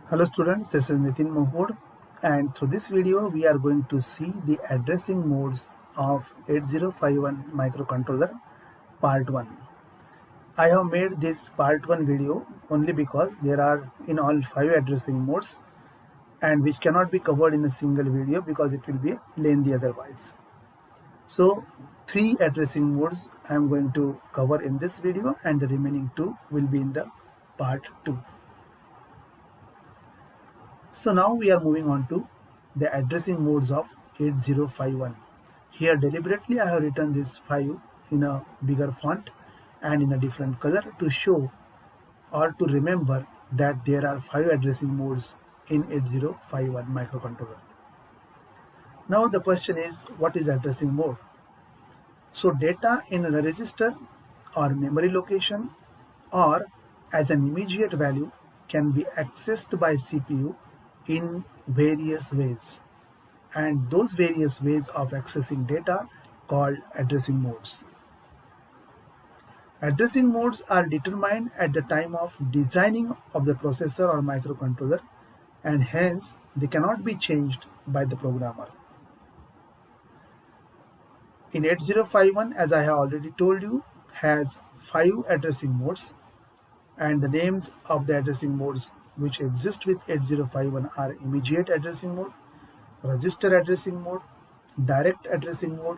Hello students, this is Niteen Mohod, and through this video we are going to see the addressing modes of 8051 microcontroller part 1. I have made this part 1 video only because there are in all 5 addressing modes and which cannot be covered in a single video because it will be lengthy otherwise. So 3 addressing modes I am going to cover in this video and the remaining 2 will be in the part 2. So now we are moving on to the addressing modes of 8051. Here deliberately I have written this 5 in a bigger font and in a different color to show or to remember that there are 5 addressing modes in 8051 microcontroller. Now the question is, what is addressing mode? So data in a register or memory location or as an immediate value can be accessed by CPU in various ways, and those various ways of accessing data called addressing modes. Addressing modes are determined at the time of designing of the processor or microcontroller, and hence they cannot be changed by the programmer. In 8051, as I have already told you, has 5 addressing modes, and the names of the addressing modes which exist with 8051 are immediate addressing mode, register addressing mode, direct addressing mode,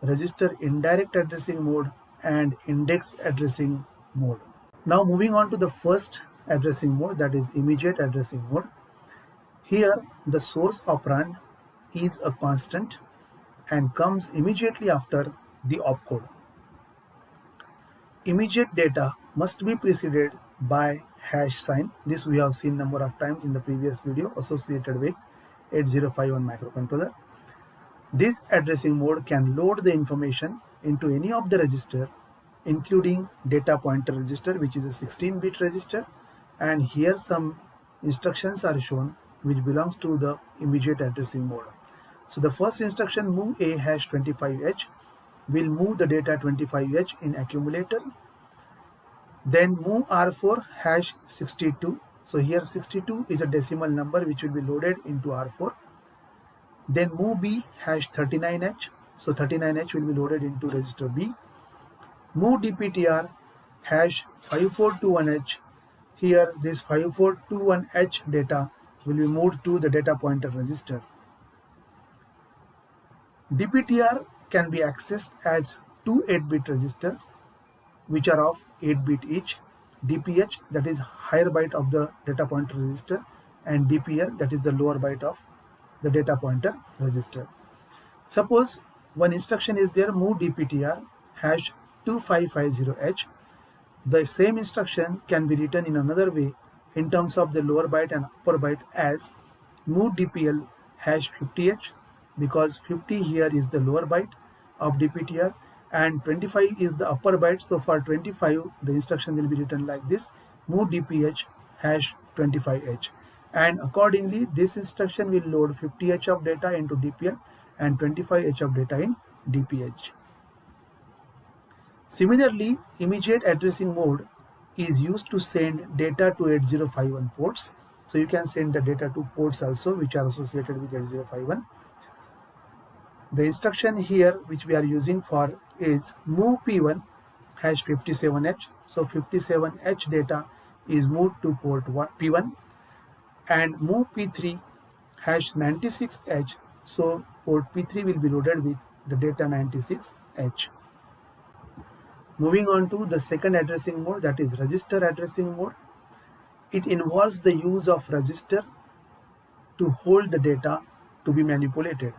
register indirect addressing mode, and index addressing mode. Now moving on to the first addressing mode, that is immediate addressing mode. Here the source operand is a constant and comes immediately after the opcode. Immediate data must be preceded by hash sign. This we have seen number of times in the previous video associated with 8051 microcontroller. This addressing mode can load the information into any of the register, including data pointer register, which is a 16-bit register, and here some instructions are shown which belongs to the immediate addressing mode. So the first instruction, move a hash 25h, will move the data 25h in accumulator. Then move R4 hash 62. So here 62 is a decimal number which will be loaded into R4. Then move B hash 39h. So 39h will be loaded into register B. Move DPTR hash 5421h. Here this 5421h data will be moved to the data pointer register. DPTR can be accessed as two 8-bit registers which are of 8-bit each. DPH, that is higher byte of the data pointer register, and DPR, that is the lower byte of the data pointer register. Suppose one instruction is there, move DPTR hash 2550h. The same instruction can be written in another way in terms of the lower byte and upper byte as move DPL hash 50h, because 50 here is the lower byte of DPTR and 25 is the upper byte. So for 25 the instruction will be written like this, move DPH hash 25h, and accordingly this instruction will load 50h of data into DPL and 25h of data in DPH. Similarly, immediate addressing mode is used to send data to 8051 ports. So you can send the data to ports also which are associated with 8051. The instruction here which we are using for is move P1 hash 57h. So 57h data is moved to port P1, and move P3 hash 96h. So port P3 will be loaded with the data 96h. Moving on to the second addressing mode, that is register addressing mode. It involves the use of register to hold the data to be manipulated.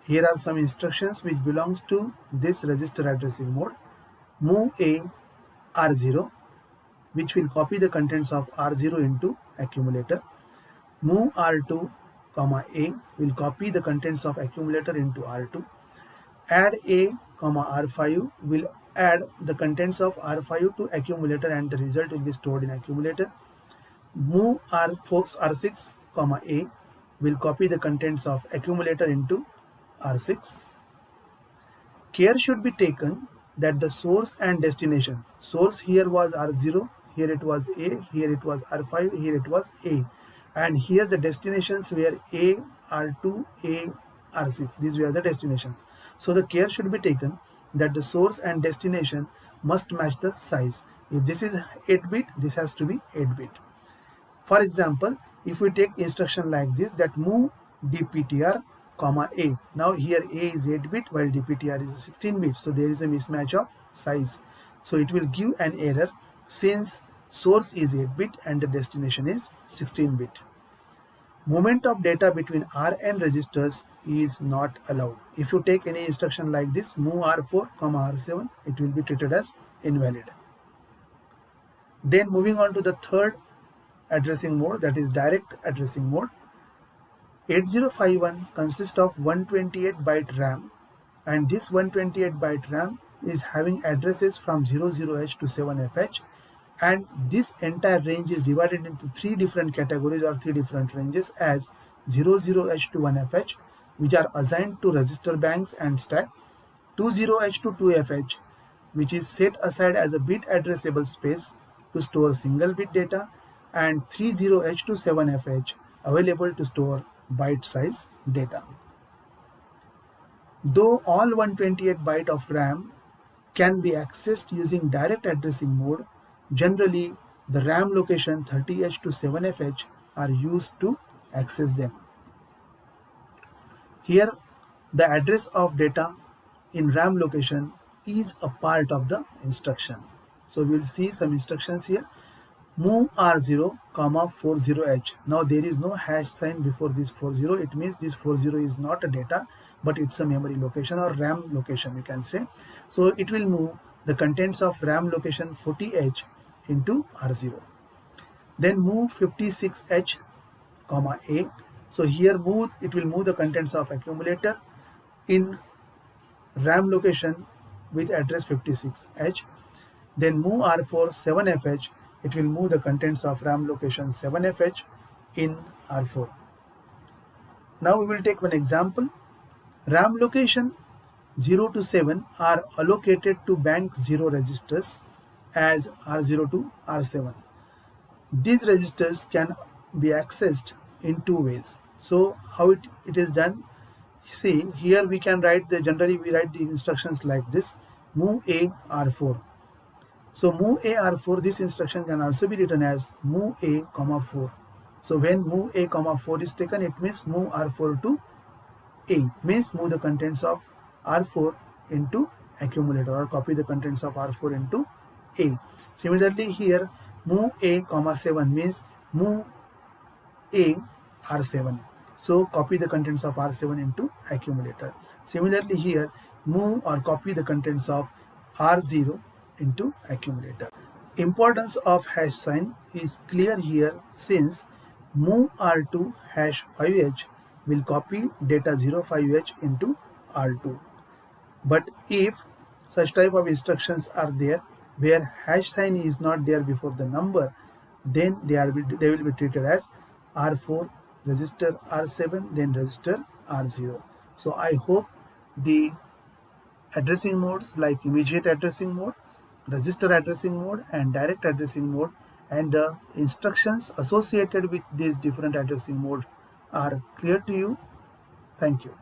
Here are some instructions which belongs to this register addressing mode. Move A R0, which will copy the contents of R0 into accumulator. Move R2, A will copy the contents of accumulator into R2. Add A, R5 will add the contents of R5 to accumulator and the result will be stored in accumulator. Move R6, A will copy the contents of accumulator into R6. Care should be taken that the source and destination, source here was R0 here it was A, here it was R5, here it was A, and here the destinations were A, R2, A, R6. These were the destinations. So the care should be taken that the source and destination must match the size. If this is 8-bit, this has to be 8-bit. For example, if we take instruction like this, that move dptr comma A. Now here A is 8-bit while dptr is 16-bit, so there is a mismatch of size. So it will give an error since source is 8-bit and the destination is 16-bit. Movement of data between R and registers is not allowed. If you take any instruction like this, move R4, R7, it will be treated as invalid. Then moving on to the third addressing mode, that is direct addressing mode. 8051 consists of 128-byte RAM, and this 128-byte RAM is having addresses from 00H to 7FH, and this entire range is divided into 3 different categories or 3 different ranges as 00H to 1FH, which are assigned to register banks and stack, 20H to 2FH, which is set aside as a bit addressable space to store single bit data, and 30H to 7FH, available to store byte size data. Though all 128-byte of RAM can be accessed using direct addressing mode, generally the RAM location 30H to 7FH are used to access them. Here the address of data in RAM location is a part of the instruction. So we will see some instructions here. Move R0, 40H. Now there is no hash sign before this 40. It means this 40 is not a data, but it's a memory location or RAM location, you can say. So it will move the contents of RAM location 40H into R0. Then move 56H, A. So here it will move the contents of accumulator in RAM location with address 56H. Then move R4, 7FH. It will move the contents of RAM location 7FH in R4. Now we will take one example. RAM location 0 to 7 are allocated to bank 0 registers as R0 to R7. These registers can be accessed in 2 ways. So how it is done? See, here we can write generally we write the instructions like this: move A R4. So move A R4, this instruction can also be written as move A, 4. So when move A, 4 is taken, it means move R4 to A, means move the contents of R4 into accumulator or copy the contents of R4 into A. Similarly here move A, 7 means move A R7. So copy the contents of R7 into accumulator. Similarly here move or copy the contents of R0 into accumulator. Importance of hash sign is clear here since move R2 hash 5H will copy data 05H into R2. But if such type of instructions are there where hash sign is not there before the number, then they will be treated as R4, register R7, then register R0. So I hope the addressing modes like immediate addressing mode, register addressing mode and direct addressing mode and the instructions associated with these different addressing modes are clear to you. Thank you.